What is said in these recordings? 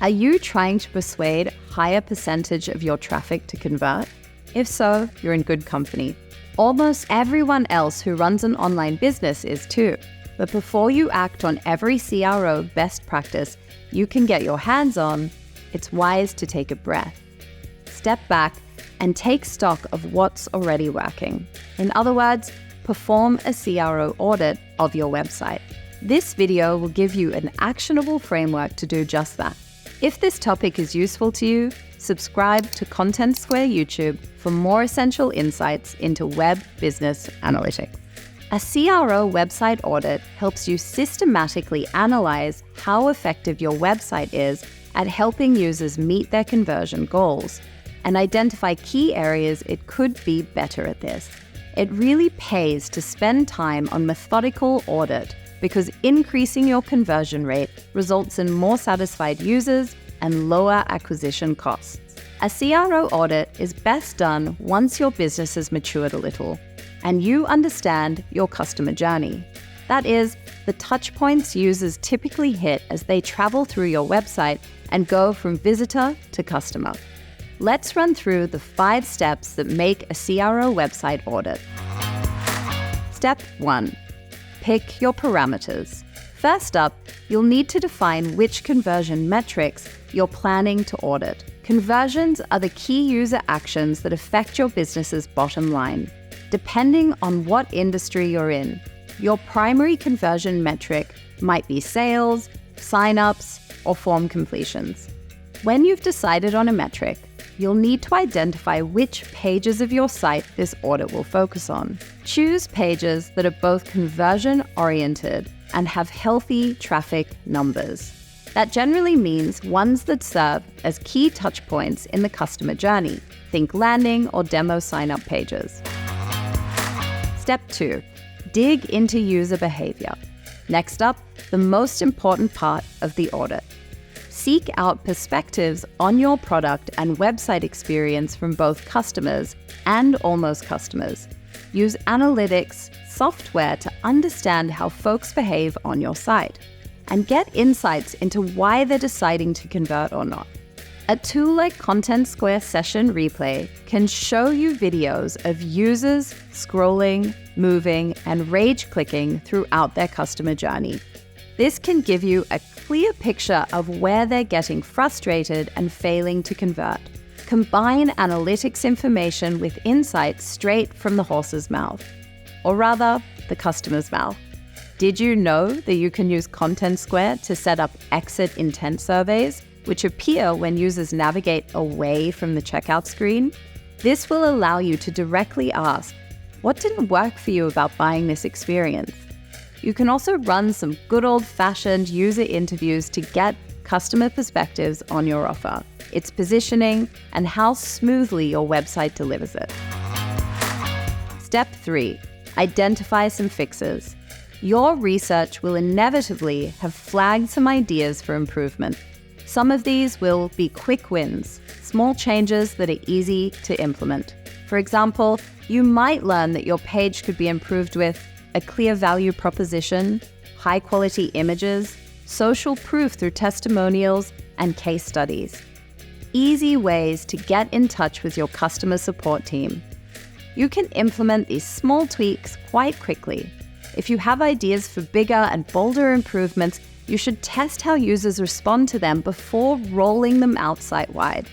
Are you trying to persuade a higher percentage of your traffic to convert? If so, you're in good company. Almost everyone else who runs an online business is too. But before you act on every CRO best practice you can get your hands on, it's wise to take a breath. Step back and take stock of what's already working. In other words, perform a CRO audit of your website. This video will give you an actionable framework to do just that. If this topic is useful to you, subscribe to Content Square YouTube for more essential insights into web business analytics. A CRO website audit helps you systematically analyze how effective your website is at helping users meet their conversion goals and identify key areas it could be better at this. It really pays to spend time on methodical audit because increasing your conversion rate results in more satisfied users and lower acquisition costs. A CRO audit is best done once your business has matured a little and you understand your customer journey. That is, the touch points users typically hit as they travel through your website and go from visitor to customer. Let's run through the 5 steps that make a CRO website audit. Step 1. Pick your parameters. First up, you'll need to define which conversion metrics you're planning to audit. Conversions are the key user actions that affect your business's bottom line. Depending on what industry you're in, your primary conversion metric might be sales, sign-ups, or form completions. When you've decided on a metric, you'll need to identify which pages of your site this audit will focus on. Choose pages that are both conversion-oriented and have healthy traffic numbers. That generally means ones that serve as key touchpoints in the customer journey. Think landing or demo sign-up pages. Step 2. Dig into user behavior. Next up, the most important part of the audit. Seek out perspectives on your product and website experience from both customers and almost customers. Use analytics software to understand how folks behave on your site and get insights into why they're deciding to convert or not. A tool like Content Square Session Replay can show you videos of users scrolling, moving, and rage-clicking throughout their customer journey. This can give you a clear picture of where they're getting frustrated and failing to convert. Combine analytics information with insights straight from the horse's mouth, or rather, the customer's mouth. Did you know that you can use Content Square to set up exit intent surveys, which appear when users navigate away from the checkout screen? This will allow you to directly ask, what didn't work for you about buying this experience? You can also run some good old-fashioned user interviews to get customer perspectives on your offer, its positioning, and how smoothly your website delivers it. Step 3. Identify some fixes. Your research will inevitably have flagged some ideas for improvement. Some of these will be quick wins, small changes that are easy to implement. For example, you might learn that your page could be improved with a clear value proposition, high-quality images, social proof through testimonials, and case studies. Easy ways to get in touch with your customer support team. You can implement these small tweaks quite quickly. If you have ideas for bigger and bolder improvements, you should test how users respond to them before rolling them out site-wide.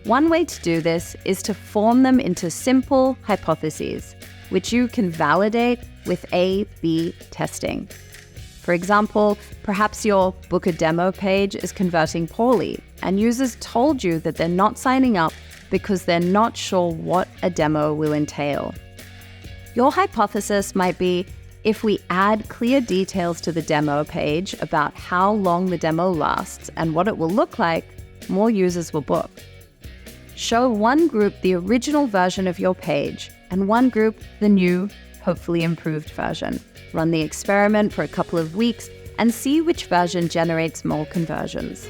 One way to do this is to form them into simple hypotheses, which you can validate with A/B testing. For example, perhaps your book a demo page is converting poorly, and users told you that they're not signing up because they're not sure what a demo will entail. Your hypothesis might be, if we add clear details to the demo page about how long the demo lasts and what it will look like, more users will book. Show one group the original version of your page and one group the new, hopefully improved version. Run the experiment for a couple of weeks and see which version generates more conversions.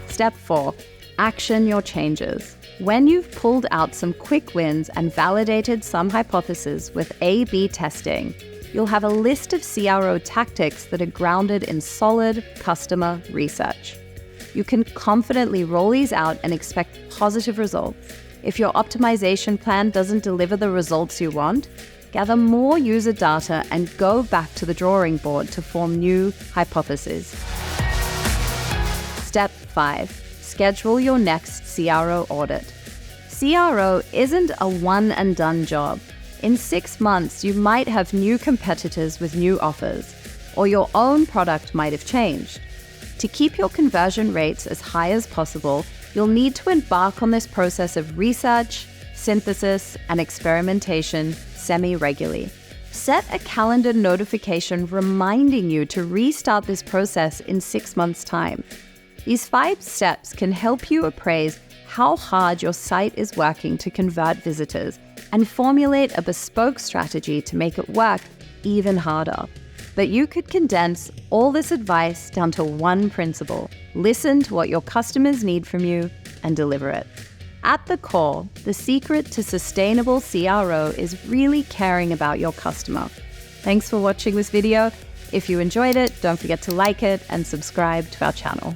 Step 4. Action your changes. When you've pulled out some quick wins and validated some hypotheses with A/B testing, you'll have a list of CRO tactics that are grounded in solid customer research. You can confidently roll these out and expect positive results. If your optimization plan doesn't deliver the results you want, gather more user data and go back to the drawing board to form new hypotheses. Step 5. Schedule your next CRO audit. CRO isn't a one-and-done job. In 6 months, you might have new competitors with new offers, or your own product might have changed. To keep your conversion rates as high as possible, you'll need to embark on this process of research, synthesis, and experimentation semi-regularly. Set a calendar notification reminding you to restart this process in 6 months' time. These 5 steps can help you appraise how hard your site is working to convert visitors and formulate a bespoke strategy to make it work even harder. But you could condense all this advice down to one principle: listen to what your customers need from you and deliver it. At the core, the secret to sustainable CRO is really caring about your customer. Thanks for watching this video. If you enjoyed it, don't forget to like it and subscribe to our channel.